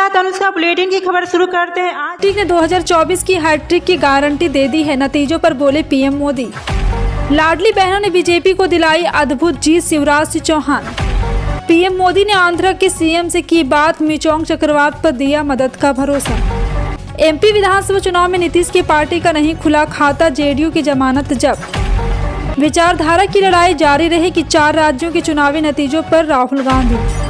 साथ अनुष्का बुलेटिन की खबर शुरू करते हैं। आज टीम ने 2024 की हैट्रिक की गारंटी दे दी है, नतीजों पर बोले पीएम मोदी। लाडली बहनों ने बीजेपी को दिलाई अद्भुत जीत, शिवराज सिंह चौहान। पीएम मोदी ने आंध्र के सीएम से की बात, मिचोंग चक्रवात पर दिया मदद का भरोसा। एमपी विधानसभा चुनाव में नीतीश की पार्टी का नहीं खुला खाता, जेडीयू की जमानत जब्त। विचारधारा की लड़ाई जारी रहेगी, 4 राज्यों के चुनावी नतीजों पर राहुल गांधी।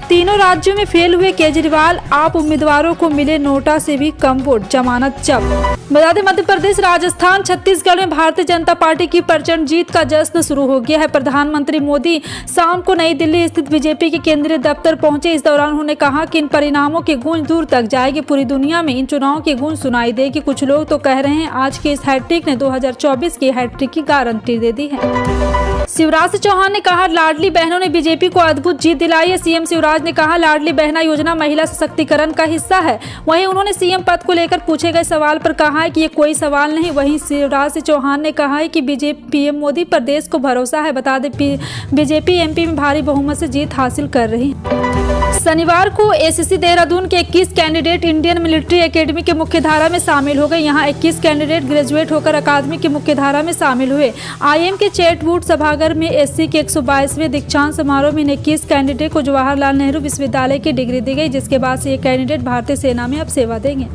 तीनों राज्यों में फेल हुए केजरीवाल, आप उम्मीदवारों को मिले नोटा से भी कम वोट, जमानत जब्त। बता दें, मध्य प्रदेश, राजस्थान, छत्तीसगढ़ में भारतीय जनता पार्टी की प्रचंड जीत का जश्न शुरू हो गया है। प्रधानमंत्री मोदी शाम को नई दिल्ली स्थित बीजेपी के केंद्रीय दफ्तर पहुंचे। इस दौरान उन्होंने कहा कि इन परिणामों की गूंज दूर तक जाएगी, पूरी दुनिया में इन चुनावों की गूंज सुनाई देगी। कुछ लोग तो कह रहे हैं आज की इस हैट्रिक ने 2024 की हैट्रिक की गारंटी दे दी है। शिवराज सिंह चौहान ने कहा, लाडली बहनों ने बीजेपी को अद्भुत जीत दिलाई है। सीएम शिवराज ने कहा, लाडली बहना योजना महिला सशक्तिकरण का हिस्सा है। वहीं उन्होंने सीएम पद को लेकर पूछे गए सवाल पर कहा है कि ये कोई सवाल नहीं। वहीं शिवराज सिंह चौहान ने कहा है कि पीएम मोदी पर देश को भरोसा है। बता दें, बीजेपी एमपी में भारी बहुमत से जीत हासिल कर रही है। शनिवार को एसएससी देहरादून के 21 कैंडिडेट इंडियन मिलिट्री एकेडमी के मुख्यधारा में शामिल हो गए। यहां 21 कैंडिडेट ग्रेजुएट होकर अकादमी की मुख्यधारा में शामिल हुए। आईएम के चैटवुड सभागार में एससी के 122वें दीक्षांत समारोह में 21 कैंडिडेट को जवाहरलाल नेहरू विश्वविद्यालय की डिग्री दी गई, जिसके बाद से ये कैंडिडेट भारतीय सेना में अब सेवा देंगे।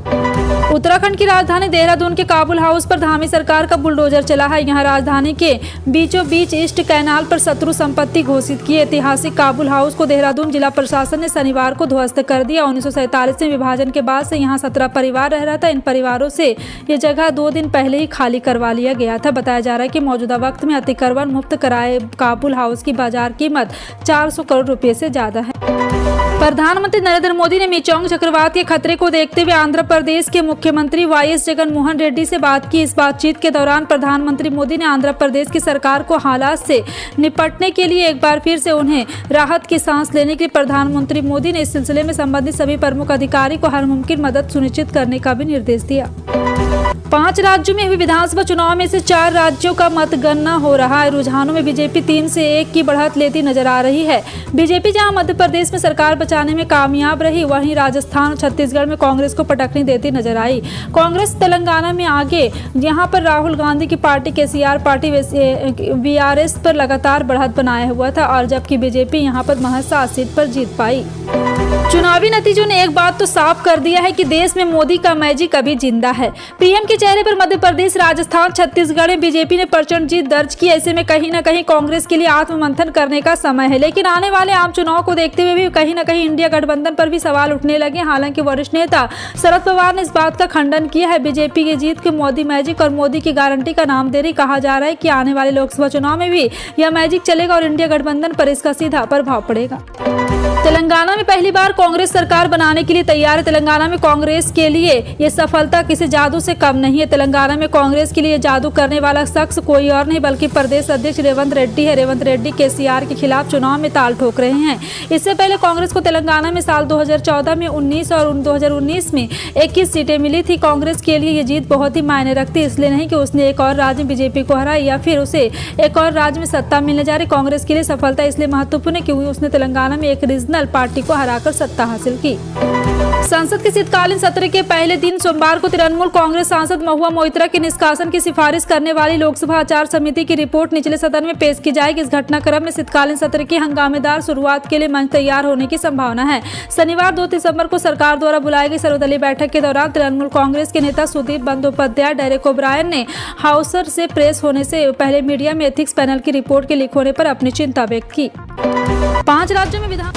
उत्तराखंड की राजधानी देहरादून के काबुल हाउस पर धामी सरकार का बुलडोजर चला है। यहाँ राजधानी के बीचों बीच ईस्ट कैनाल पर शत्रु संपत्ति घोषित की। ऐतिहासिक काबुल हाउस को देहरादून जिला प्रशासन ने शनिवार को ध्वस्त कर दिया। 1947 में विभाजन के बाद से यहाँ 17 परिवार रह रहा था। इन परिवारों से ये जगह 2 दिन पहले ही खाली करवा लिया गया था। बताया जा रहा है कि मौजूदा वक्त में अतिक्रमण मुक्त कराए काबुल हाउस की बाजार कीमत 400 करोड़ रुपए से ज्यादा है। प्रधानमंत्री नरेंद्र मोदी ने मिचोंग चक्रवात के खतरे को देखते हुए आंध्र प्रदेश के मुख्यमंत्री वाईएस जगन मोहन रेड्डी से बात की। इस बातचीत के दौरान प्रधानमंत्री मोदी ने आंध्र प्रदेश की सरकार को हालात से निपटने के लिए एक बार फिर से उन्हें राहत की सांस लेने के लिए प्रधानमंत्री मोदी ने इस सिलसिले में संबंधित सभी प्रमुख अधिकारी को हर मुमकिन मदद सुनिश्चित करने का भी निर्देश दिया। 5 राज्यों में हुए विधानसभा चुनाव में से 4 राज्यों का मतगणना हो रहा है। रुझानों में बीजेपी 3 से 1 की बढ़त लेती नजर आ रही है। बीजेपी जहां मध्य प्रदेश में सरकार बचाने में कामयाब रही, वहीं राजस्थान और छत्तीसगढ़ में कांग्रेस को पटकनी देती नजर आई। कांग्रेस तेलंगाना में आगे, यहां पर राहुल गांधी की पार्टी केसीआर पार्टी वीआरएस पर लगातार बढ़त बनाया हुआ था, और जबकि बीजेपी यहां पर महज 7 सीट पर जीत पाई। चुनावी नतीजों ने एक बात तो साफ कर दिया है कि देश में मोदी का मैजिक अभी जिंदा है। पीएम के चेहरे पर मध्य प्रदेश, राजस्थान, छत्तीसगढ़ में बीजेपी ने प्रचंड जीत दर्ज की। ऐसे में कहीं न कहीं कांग्रेस के लिए आत्ममंथन करने का समय है। लेकिन आने वाले आम चुनाव को देखते हुए भी कहीं न कहीं इंडिया गठबंधन पर भी सवाल उठने लगे। हालांकि वरिष्ठ नेता शरद पवार ने इस बात का खंडन किया है। बीजेपी की जीत को मोदी मैजिक और मोदी की गारंटी का नाम दे रही। कहा जा रहा है कि आने वाले लोकसभा चुनाव में भी यह मैजिक चलेगा और इंडिया गठबंधन पर इसका सीधा प्रभाव पड़ेगा। तेलंगाना में पहली बार कांग्रेस सरकार बनाने के लिए तैयार है। तेलंगाना में कांग्रेस के लिए ये सफलता किसी जादू से कम नहीं है। तेलंगाना में कांग्रेस के लिए जादू करने वाला शख्स कोई और नहीं बल्कि प्रदेश अध्यक्ष रेवंत रेड्डी है। रेवंत रेड्डी केसीआर के खिलाफ चुनाव में ताल ठोक रहे हैं। इससे पहले कांग्रेस को तेलंगाना में साल 2014 में 19 और 2019 में 21 सीटें मिली थी। कांग्रेस के लिए ये जीत बहुत ही मायने रखती, इसलिए नहीं कि उसने एक और राज्य में बीजेपी को हराई या फिर उसे एक और राज्य में सत्ता मिलने जा रही। कांग्रेस के लिए सफलता इसलिए महत्वपूर्ण है क्योंकि उसने तेलंगाना में एक रीजनल पार्टी को हराकर सत्ता हासिल की। संसद के शीतकालीन सत्र के पहले दिन सोमवार को तृणमूल कांग्रेस सांसद महुआ मोइत्रा के निष्कासन की सिफारिश करने वाली लोकसभा आचार समिति की रिपोर्ट निचले सदन में पेश की जाएगी। इस घटनाक्रम में शीतकालीन सत्र की हंगामेदार शुरुआत के लिए मंच तैयार होने की संभावना है। शनिवार 2 दिसंबर को सरकार द्वारा बुलाई गई सर्वदलीय बैठक के दौरान तृणमूल कांग्रेस के नेता सुदीप बंदोपाध्याय, डेरेक ओब्रायन ने हाउसर से प्रेस होने से पहले मीडिया में एथिक्स पैनल की रिपोर्ट के लीक होने पर अपनी चिंता व्यक्त की। 5 राज्यों में विधान